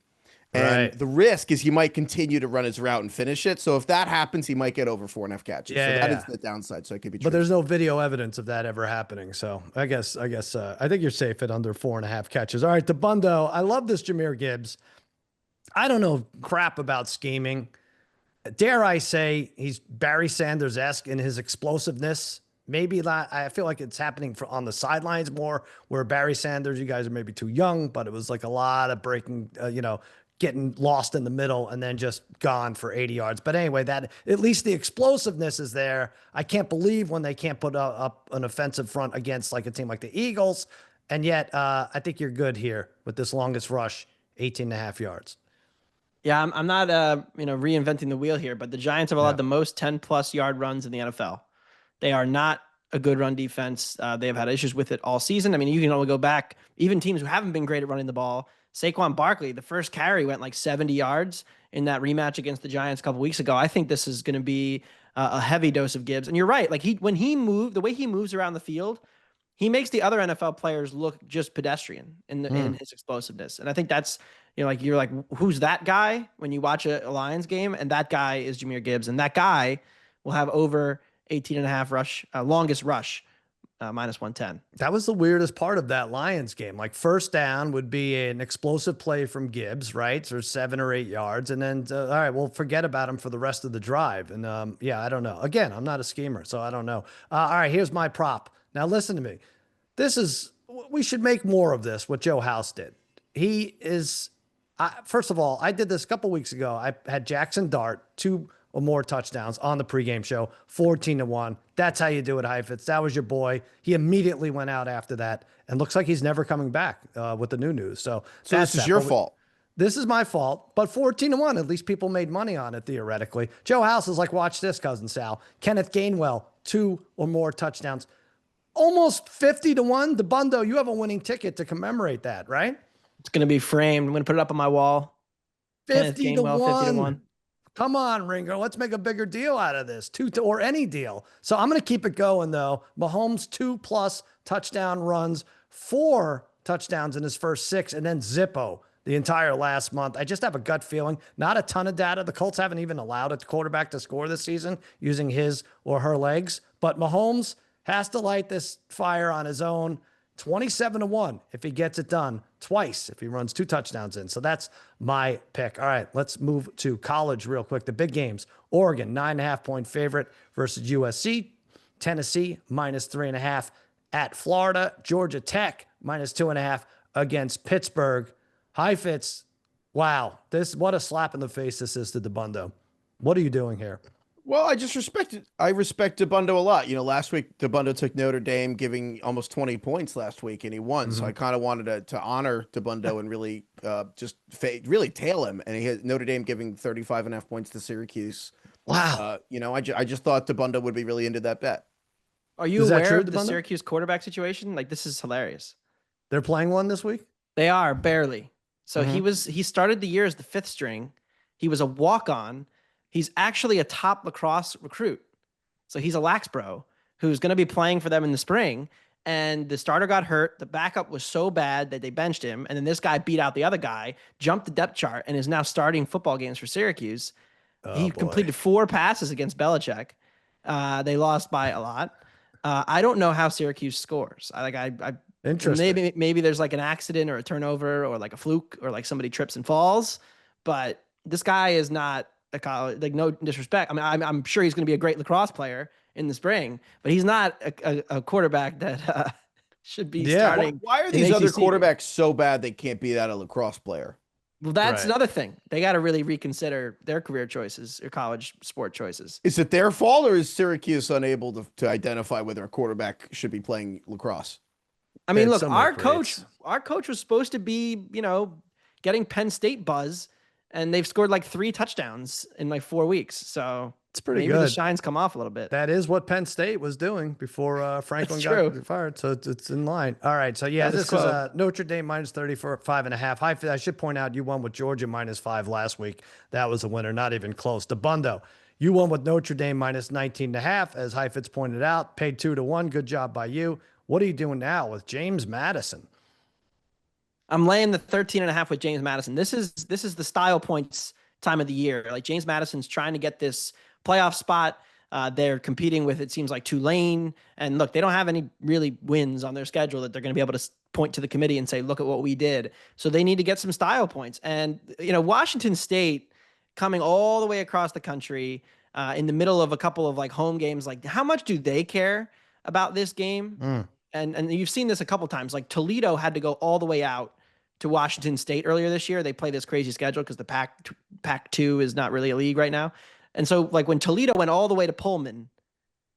And the risk is he might continue to run his route and finish it. So if that happens, he might get over 4.5 catches. So that is the downside. So it could be true. But there's no video evidence of that ever happening. So I guess I think you're safe at under 4.5 catches. All right, Dabbundo. I love this Jahmyr Gibbs. I don't know crap about scheming. Dare I say he's Barry Sanders-esque in his explosiveness. Maybe I feel like it's happening on the sidelines more, where Barry Sanders, you guys are maybe too young, but it was like a lot of breaking, getting lost in the middle and then just gone for 80 yards. But anyway, that at least the explosiveness is there. I can't believe when they can't put up an offensive front against like a team like the Eagles. And yet I think you're good here with this longest rush, 18.5 yards. Yeah, I'm not reinventing the wheel here, but the Giants have allowed the most 10+ yard runs in the NFL. They are not a good run defense. They have had issues with it all season. I mean, you can only go back, even teams who haven't been great at running the ball. Saquon Barkley, the first carry went like 70 yards in that rematch against the Giants a couple weeks ago. I think this is going to be a heavy dose of Gibbs. And you're right. Like when he moved, the way he moves around the field, he makes the other NFL players look just pedestrian in his explosiveness. And I think that's, you're like, who's that guy when you watch a Lions game? And that guy is Jahmyr Gibbs. And that guy will have over 18.5 rush, longest rush, minus 110. That was the weirdest part of that Lions game. Like first down would be an explosive play from Gibbs, right? So 7 or 8 yards. And then, all right, we'll forget about him for the rest of the drive. And I don't know. Again, I'm not a schemer, so I don't know. All right, here's my prop. Now listen to me. We should make more of this, what Joe House did. He is, first of all, I did this a couple weeks ago. I had Jackson Dart, 2 or more touchdowns on the pregame show, 14-1. That's how you do it, Heifetz. That was your boy. He immediately went out after that and looks like he's never coming back with the new news. So this is your fault. This is my fault, but 14-1, at least people made money on it theoretically. Joe House is like, watch this, Cousin Sal. Kenneth Gainwell, 2 or more touchdowns. Almost 50-1. Dabbundo, you have a winning ticket to commemorate that, right? It's going to be framed. I'm going to put it up on my wall. 50-1. Come on, Ringo. Let's make a bigger deal out of this. Or any deal. So I'm going to keep it going, though. Mahomes 2+ touchdown runs, 4 touchdowns in his first 6, and then Zippo the entire last month. I just have a gut feeling. Not a ton of data. The Colts haven't even allowed a quarterback to score this season using his or her legs. But Mahomes has to light this fire on his own. 27-1 if he gets it done twice, if he runs 2 touchdowns in. So that's my pick. All right, let's move to college real quick. The big games. Oregon, 9.5-point favorite versus USC. Tennessee, -3.5 at Florida. Georgia Tech, -2.5 against Pittsburgh. Heifetz, wow, what a slap in the face this is to Dabbundo. What are you doing here? Well, I respect Dabbundo a lot. Last week Dabbundo took Notre Dame, giving almost 20 points last week, and he won. So I kind of wanted to honor Dabbundo and really really tail him. And he had Notre Dame giving 35.5 points to Syracuse. Wow. I just thought Dabbundo would be really into that bet. Are you Is that aware true, of the Dabbundo? Syracuse quarterback situation? Like, this is hilarious. They're playing one this week? They are, barely. So Mhm. he started the year as the 5th string. He was a walk-on. He's actually a top lacrosse recruit. So he's a lax bro who's going to be playing for them in the spring. And the starter got hurt. The backup was so bad that they benched him. And then this guy beat out the other guy, jumped the depth chart, and is now starting football games for Syracuse. He completed 4 passes against Belichick. They lost by a lot. I don't know how Syracuse scores. Interesting. Maybe there's like an accident or a turnover or like a fluke or like somebody trips and falls. But this guy is not a college, like, no disrespect. I mean, I'm sure he's going to be a great lacrosse player in the spring, but he's not a quarterback that should be starting. Why are in these other ACC. quarterbacks so bad they can't beat out a lacrosse player? Well, that's Right. another thing. They got to really reconsider their career choices or college sport choices. Is it their fault, or is Syracuse unable to identify whether a quarterback should be playing lacrosse? I mean, There's look, some our recruits. coach was supposed to be, getting Penn State buzz, and they've scored like 3 touchdowns in like 4 weeks. So It's pretty maybe the good. shine's come off a little bit. That is what Penn State was doing before Franklin That's got true. fired. So it's in line. All right. So yeah, That is this is quote. Notre Dame -35.5. I should point out you won with Georgia -5 last week. That was a winner, not even close. Dabbundo, you won with Notre Dame -19.5, as Heifetz pointed out. Paid 2-1. Good job by you. What are you doing now with James Madison? I'm laying the 13.5 with James Madison. This is the style points time of the year. Like, James Madison's trying to get this playoff spot. They're competing with, it seems like, Tulane. And look, they don't have any really wins on their schedule that they're going to be able to point to the committee and say, look at what we did. So they need to get some style points. And, Washington State coming all the way across the country in the middle of a couple of like home games, like, how much do they care about this game? And you've seen this a couple times. Like, Toledo had to go all the way out to Washington State earlier this year. They play this crazy schedule because the Pac-2 is not really a league right now. And so, like, when Toledo went all the way to Pullman,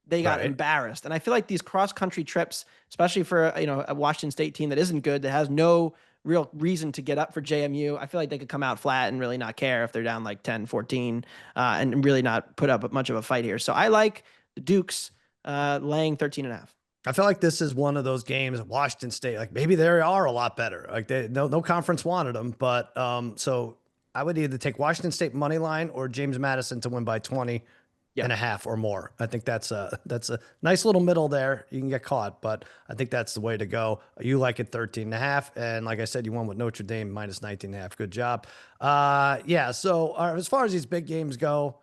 they got embarrassed. And I feel like these cross-country trips, especially for a Washington State team that isn't good, that has no real reason to get up for JMU, I feel like they could come out flat and really not care if they're down like 10-14 and really not put up much of a fight here. So I like the Dukes laying 13.5. I feel like this is one of those games, Washington State, like maybe they are a lot better. Like no conference wanted them, but so I would either take Washington State money line or James Madison to win by 20.5 or more. I think that's a nice little middle there. You can get caught, but I think that's the way to go. You like it 13.5. And like I said, you won with Notre Dame -19.5. Good job. Yeah. So as far as these big games go,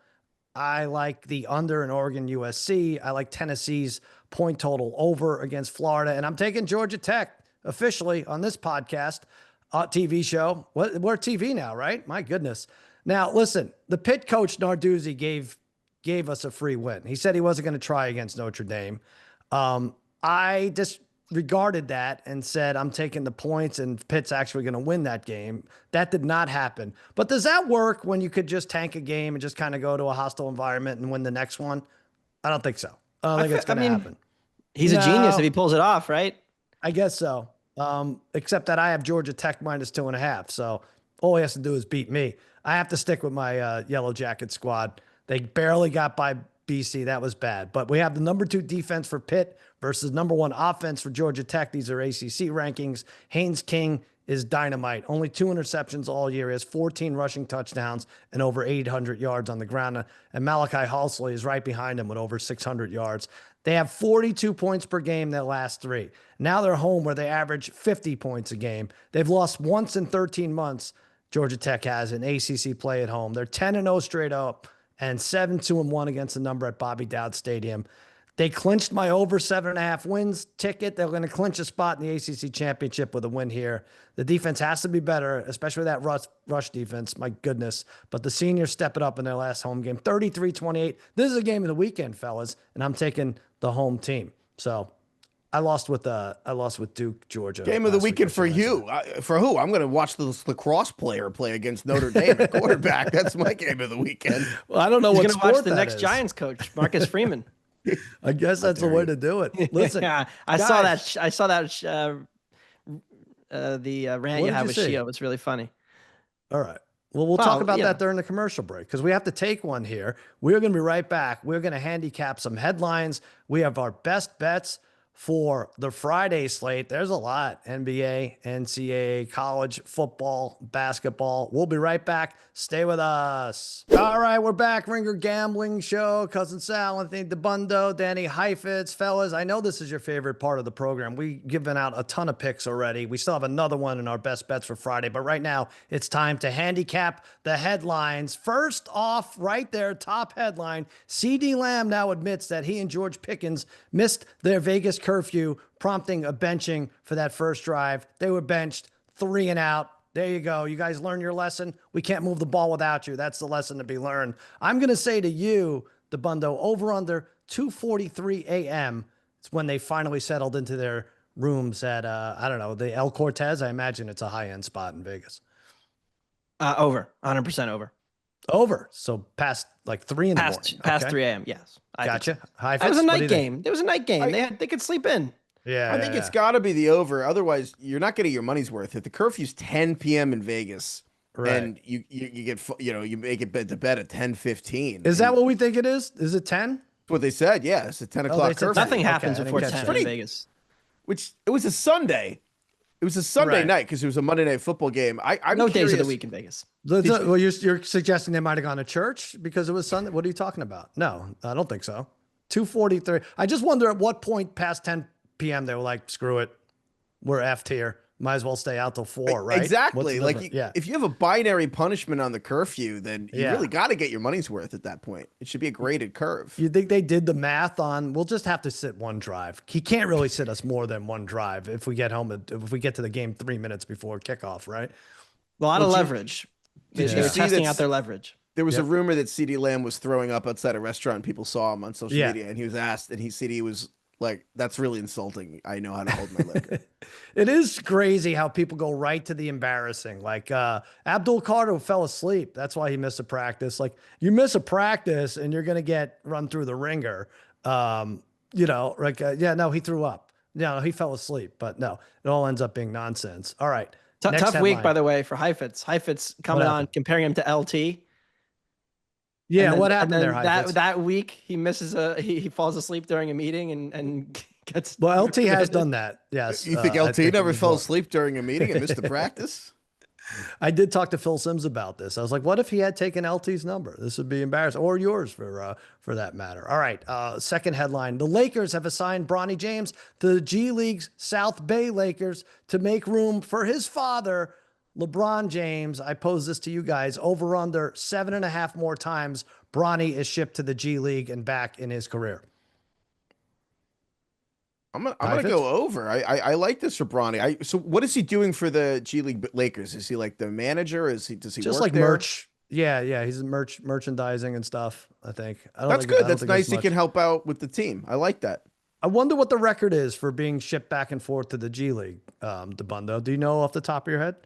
I like the under in Oregon USC. I like Tennessee's point total over against Florida. And I'm taking Georgia Tech officially on this podcast, TV show. We're TV now, right? My goodness. Now, listen, the Pitt coach Narduzzi gave us a free win. He said he wasn't going to try against Notre Dame. I disregarded that and said, I'm taking the points and Pitt's actually going to win that game. That did not happen. But does that work when you could just tank a game and just kind of go to a hostile environment and win the next one? I don't think so. I don't think it's going to happen. He's a genius if he pulls it off, right? I guess so. Except that I have Georgia Tech -2.5. So all he has to do is beat me. I have to stick with my Yellow Jacket squad. They barely got by BC. That was bad. But we have the #2 defense for Pitt versus #1 offense for Georgia Tech. These are ACC rankings. Haynes King is dynamite. Only 2 interceptions all year. He has 14 rushing touchdowns and over 800 yards on the ground. And Malachi Halsley is right behind him with over 600 yards. They have 42 points per game their last 3. Now they're home where they average 50 points a game. They've lost once in 13 months. Georgia Tech has an ACC play at home. They're 10-0 straight up and 7-2-1 against the number at Bobby Dowd Stadium. They clinched my over 7.5 wins ticket. They're going to clinch a spot in the ACC championship with a win here. The defense has to be better, especially that rush defense. My goodness. But the seniors step it up in their last home game, 33-28. This is a game of the weekend, fellas, and I'm taking the home team. So I lost with Duke, Georgia. Game of the weekend for you. For who? I'm going to watch the lacrosse player play against Notre Dame at quarterback. That's my game of the weekend. Well, I don't know what He's sport watch the that next is. Giants coach, Marcus Freeman. I guess that's the way to do it. Listen, yeah, I guys, saw that the rant What you did had you with see? Shio. It's really funny. All right. Well, we'll talk about that during the commercial break because we have to take one here. We're going to be right back. We're going to handicap some headlines. We have our best bets for the Friday slate. There's a lot: NBA, NCAA, college football, basketball. We'll be right back. Stay with us. All right, we're back. Ringer Gambling Show. Cousin Sal, Anthony Dabbundo, Danny Heifetz. Fellas, I know this is your favorite part of the program. We've given out a ton of picks already. We still have another one in our best bets for Friday, but right now it's time to handicap the headlines. First off, right there, top headline: CeeDee Lamb now admits that he and George Pickens missed their Vegas curfew, prompting a benching for that first drive. They were benched, 3 and out. There you go. You guys learn your lesson. We can't move the ball without you. That's the lesson to be learned. I'm going to say to you, Dabbundo, over under 2:43 a.m. It's when they finally settled into their rooms at, I don't know, the El Cortez. I imagine it's a high-end spot in Vegas. Over, 100% over. Over. So past like 3 in the morning. Past Okay. 3 a.m. Yes. I think Gotcha. so. High That was a Fitz, what do night you think? game. There was a night game. They could sleep in. Yeah. I think it's got to be the over. Otherwise, you're not getting your money's worth. If the curfew's 10 p.m. in Vegas, Right. and you get you make it to bed at 10:15. Is that what we think it is? Is it 10? That's what they said? Yeah, it's a 10 they o'clock said curfew. Nothing Okay, happens I before didn't catch 10 that. in Vegas. Which it was a Sunday. It was a Sunday Right. night because it was a Monday night football game. I'm No days of the curious- week in Vegas. Well, you're suggesting they might have gone to church because it was Sunday. What are you talking about? No, I don't think so. 2:43. I just wonder at what point past 10 p.m. they were like, screw it. We're effed here. Might as well stay out till 4, right? Exactly. What's the Like, difference? if you have a binary punishment on the curfew, then you Yeah. really got to get your money's worth at that point. It should be a graded curve. You think they did the math on, we'll just have to sit one drive. He can't really sit us more than one drive if we get home, if we get to the game 3 minutes before kickoff, right? A lot of Did you- leverage. did They you were see testing that out their leverage. There was Yep. a rumor that CeeDee Lamb was throwing up outside a restaurant. And people saw him on social Yeah. media, and he was asked, and CeeDee was like, "That's really insulting. I know how to hold my liquor." It is crazy how people go right to the embarrassing. Like Abdul Carter fell asleep. That's why he missed a practice. Like you miss a practice and you're going to get run through the ringer. No, he threw up. No, he fell asleep. But no, it all ends up being nonsense. All right. Next Tough week, headline. by the way, for Heifetz. Heifetz coming What on, happened? comparing him to LT. Yeah, And then- what and happened then there, Heifetz? That week, he misses he falls asleep during a meeting and gets. Well, LT has done that. Yes. You think I LT never it fell was- asleep during a meeting and missed the practice? I did talk to Phil Simms about this. I was like, what if he had taken LT's number? This would be embarrassing, or yours for that matter. All right. Second headline. The Lakers have assigned Bronny James to the G League's South Bay Lakers to make room for his father, LeBron James. I pose this to you guys: over under 7.5 more times Bronny is shipped to the G League and back in his career. I'm gonna Heifetz? go over. I like this for Bronny. So what is he doing for the G League Lakers? Is he like the manager? Does he Just work like there? merch. Yeah. He's merchandising and stuff, I think. That's good. That's nice. He can help out with the team. I like that. I wonder what the record is for being shipped back and forth to the G League, Dabbundo. Do you know off the top of your head?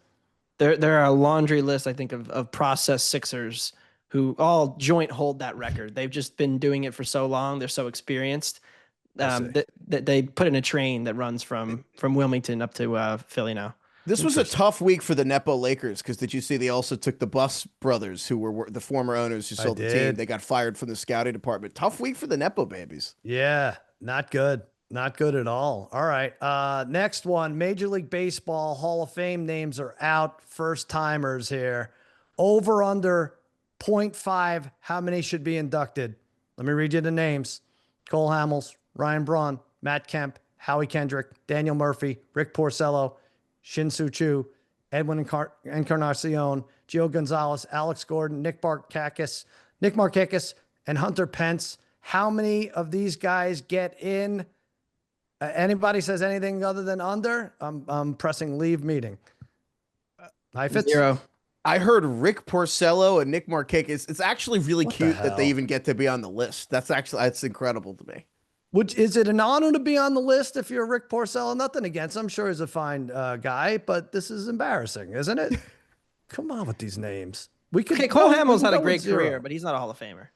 There are a laundry list, I think, of process Sixers who all joint hold that record. They've just been doing it for so long. They're so experienced. That they put in a train that runs from Wilmington up to Philly now. This was a tough week for the Nepo Lakers because did you see they also took the Buss brothers, who were the former owners who sold the team? did. They got fired from the scouting department. Tough week for the Nepo babies. Yeah, not good. Not good at all. All right. Next one. Major League Baseball Hall of Fame names are out. First timers here. Over under 0.5. How many should be inducted? Let me read you the names. Cole Hamels, Ryan Braun, Matt Kemp, Howie Kendrick, Daniel Murphy, Rick Porcello, Shin-Soo Choo, Edwin Encarnacion, Gio Gonzalez, Alex Gordon, Nick Markakis, and Hunter Pence. How many of these guys get in? Anybody says anything other than under? I'm pressing leave meeting. Heifetz? 0. I heard Rick Porcello and Nick Markakis. It's actually really cute that they even get to be on the list. That's incredible to me. Is it an honor to be on the list if you're Rick Porcello? Nothing against him. I'm sure he's a fine guy, but this is embarrassing, isn't it? Come on with these names. Cole Hamels had a great career, but he's not a Hall of Famer.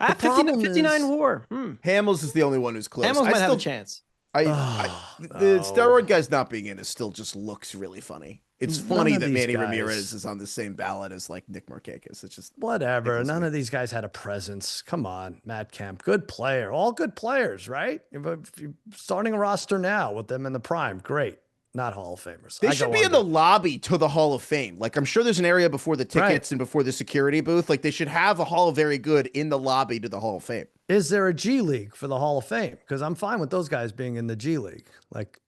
59 WAR. Hamels is the only one who's close. Hamels might have a chance. The steroid guys not being in it still just looks really funny. It's funny that Manny Ramirez is on the same ballot as like Nick Markakis. It's just whatever. None of these guys had a presence. Come on, Matt Kemp, good player, all good players, right? If you're starting a roster now with them in the prime, great. Not Hall of Famers. They should be in the lobby to the Hall of Fame. Like, I'm sure there's an area before the tickets and before the security booth. Like, they should have a Hall of Very Good in the lobby to the Hall of Fame. Is there a G League for the Hall of Fame? Because I'm fine with those guys being in the G League. Like,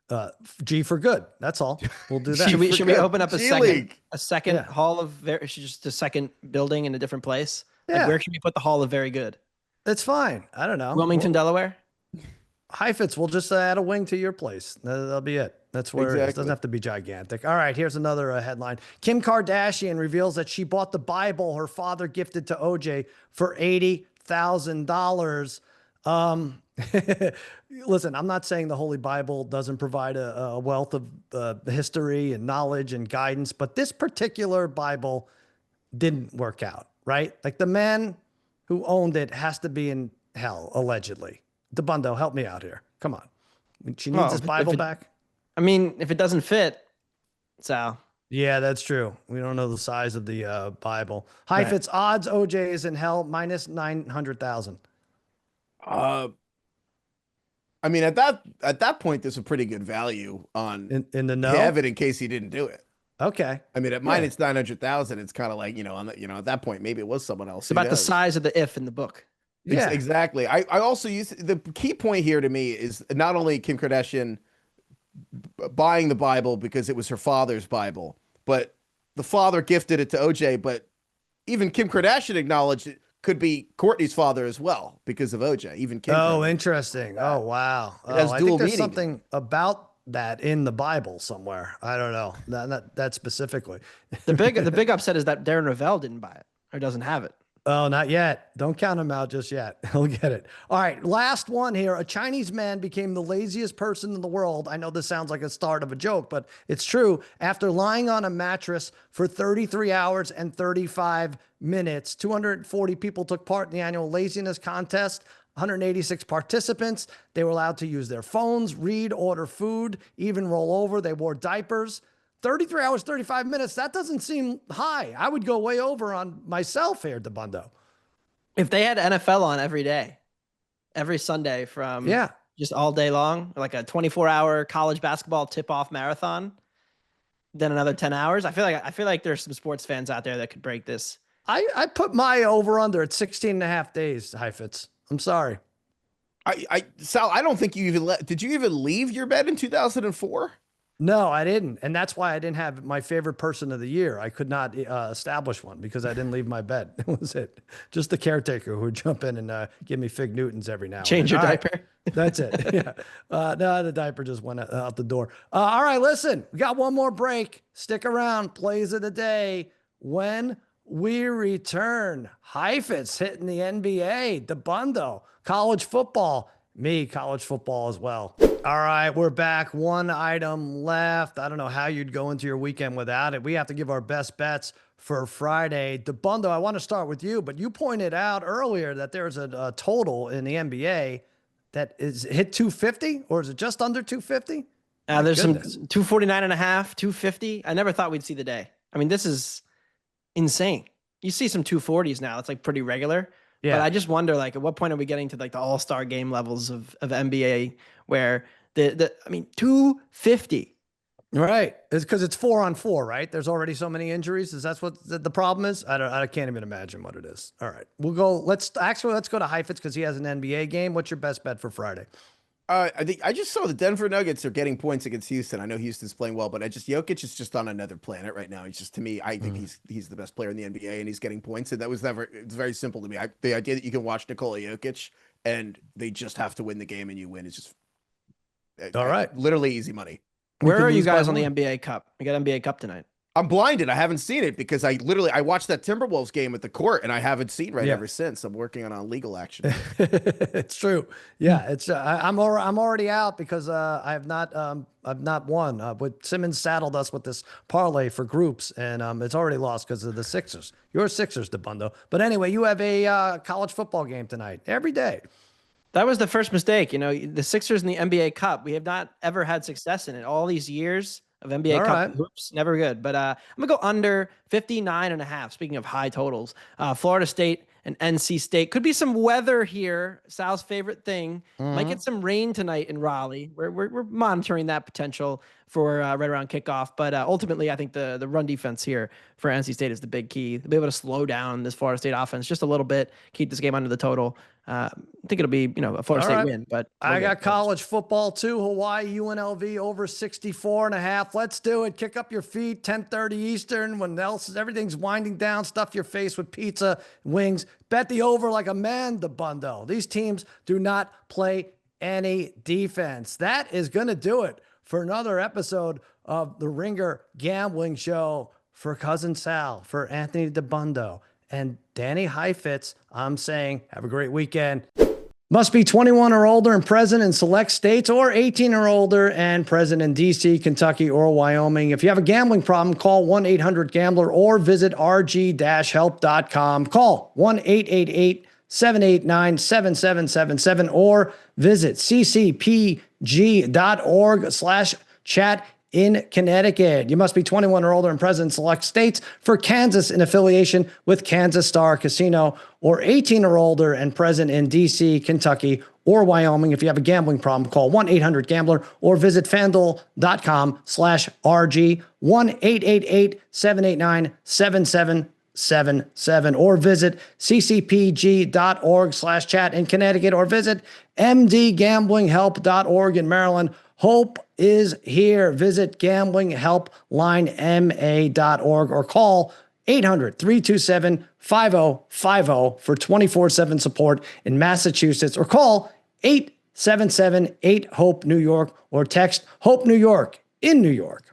G for good. That's all. We'll do that. Should we open up a second Hall of Very, just a second building in a different place? Yeah. Like, where can we put the Hall of Very Good? It's fine. I don't know. Wilmington, Delaware? Heifetz, we'll just add a wing to your place. That'll be it. That's where it doesn't have to be gigantic. All right, here's another headline. Kim Kardashian reveals that she bought the Bible her father gifted to OJ for $80,000. Listen, I'm not saying the Holy Bible doesn't provide a wealth of history and knowledge and guidance, but this particular Bible didn't work out, right? Like, the man who owned it has to be in hell, allegedly. Dabbundo, help me out here. Come on. She needs this Bible back. I mean, if it doesn't fit, Sal. Yeah, that's true. We don't know the size of the Bible. Heifetz, odds OJ is in hell, minus 900,000. I mean, at that point, there's a pretty good value on in the know. Have it in case he didn't do it. Okay. I mean, at minus 900,000, it's kind of like, at that point, maybe it was someone else. It's about the size of the if in the book. Yeah, exactly. I also use the key point here to me is not only Kim Kardashian buying the Bible because it was her father's Bible, but the father gifted it to OJ. But even Kim Kardashian acknowledged it could be Courtney's father as well because of OJ. Even Kim. Oh, interesting. Oh, wow. I think there's something about that in the Bible somewhere. I don't know that specifically. The big upset is that Darren Rovell didn't buy it or doesn't have it. Oh, not yet. Don't count him out just yet. He'll get it. All right. Last one here. A Chinese man became the laziest person in the world. I know this sounds like a start of a joke, but it's true. After lying on a mattress for 33 hours and 35 minutes, 240 people took part in the annual laziness contest. 186 participants. They were allowed to use their phones, read, order food, even roll over. They wore diapers. 33 hours, 35 minutes. That doesn't seem high. I would go way over on myself here, Dabbundo. If they had NFL on every day, every Sunday from just all day long, like a 24-hour college basketball tip-off marathon, then another 10 hours. I feel like there's some sports fans out there that could break this. I put my over-under at 16 and a half days, Heifetz. I'm sorry. Sal, I don't think you even did you even leave your bed in 2004? No, I didn't. And that's why I didn't have my favorite person of the year. I could not establish one because I didn't leave my bed. That was it. Just the caretaker who would jump in and give me Fig Newtons every now and then. Change your diaper. That's it. Yeah. No, the diaper just went out the door. All right, listen, we got one more break. Stick around. Plays of the day. When we return, Heifetz hitting the NBA, Dabbundo, college football. Me, college football as well. All right, we're back. One item left. I don't know how you'd go into your weekend without it. We have to give our best bets for Friday. Dabbundo, I want to start with you, but you pointed out earlier that there's a total in the NBA that is hit 250, or is it just under 250? There's some 249 and a half, 250. I never thought we'd see the day. I mean, this is insane. You see some 240s now. It's like pretty regular. But I just wonder, like, at what point are we getting to like the all-star game levels of NBA where I mean, 250. Right. It's because it's 4-on-4, right? There's already so many injuries. Is that what the problem is? I can't even imagine what it is. All right. Let's go to Heifetz because he has an NBA game. What's your best bet for Friday? I think I just saw the Denver Nuggets are getting points against Houston. I know Houston's playing well, but Jokic is just on another planet right now. He's just, to me, I think he's the best player in the NBA and he's getting points. And it's very simple to me. The idea that you can watch Nikola Jokic and they just have to win the game and you win is just all right. Literally easy money. Where are you guys on the NBA Cup? We got NBA Cup tonight. I'm blinded. I haven't seen it because I watched that Timberwolves game at the court and I haven't seen ever since. I'm working on legal action. It's true. Yeah, it's I'm already out because I've not won. But Simmons saddled us with this parlay for groups and it's already lost because of the Sixers. Your Sixers, Dabbundo. But anyway, you have a college football game tonight every day. That was the first mistake. You know, the Sixers in the NBA Cup, we have not ever had success in it. All these years of NBA Cup hoops, never good. But I'm going to go under 59.5. Speaking of high totals, Florida State and NC State. Could be some weather here. Sal's favorite thing. Might get some rain tonight in Raleigh. We're monitoring that potential for right around kickoff. But ultimately, I think the run defense here for NC State is the big key. They'll be able to slow down this Florida State offense just a little bit, keep this game under the total. I think it'll be, a Florida State win, but I got college football too. Hawaii, UNLV over 64.5. Let's do it. Kick up your feet. 10:30 Eastern when everything's winding down. Stuff your face with pizza, wings. Bet the over like a man, Dabbundo. These teams do not play any defense. That is going to do it for another episode of the Ringer Gambling Show. For Cousin Sal, for Anthony Dabbundo, and Danny Heifetz, I'm saying have a great weekend. Must be 21 or older and present in select states, or 18 or older and present in D.C., Kentucky, or Wyoming. If you have a gambling problem, call 1-800-GAMBLER or visit rg-help.com. Call 1-888-789-7777 or visit ccpg.org/chat in Connecticut. You must be 21 or older and present in select states. For Kansas, in affiliation with Kansas Star Casino, or 18 or older and present in D.C., Kentucky, or Wyoming. If you have a gambling problem, call 1-800-GAMBLER or visit fanduel.com/RG, 1-888-789-7777 or visit ccpg.org/chat in Connecticut, or visit mdgamblinghelp.org in Maryland. Hope is here. Visit gamblinghelplinema.org or call 800-327-5050 for 24/7 support in Massachusetts, or call 877-8-HOPE-NEW YORK or text HOPE New York in New York.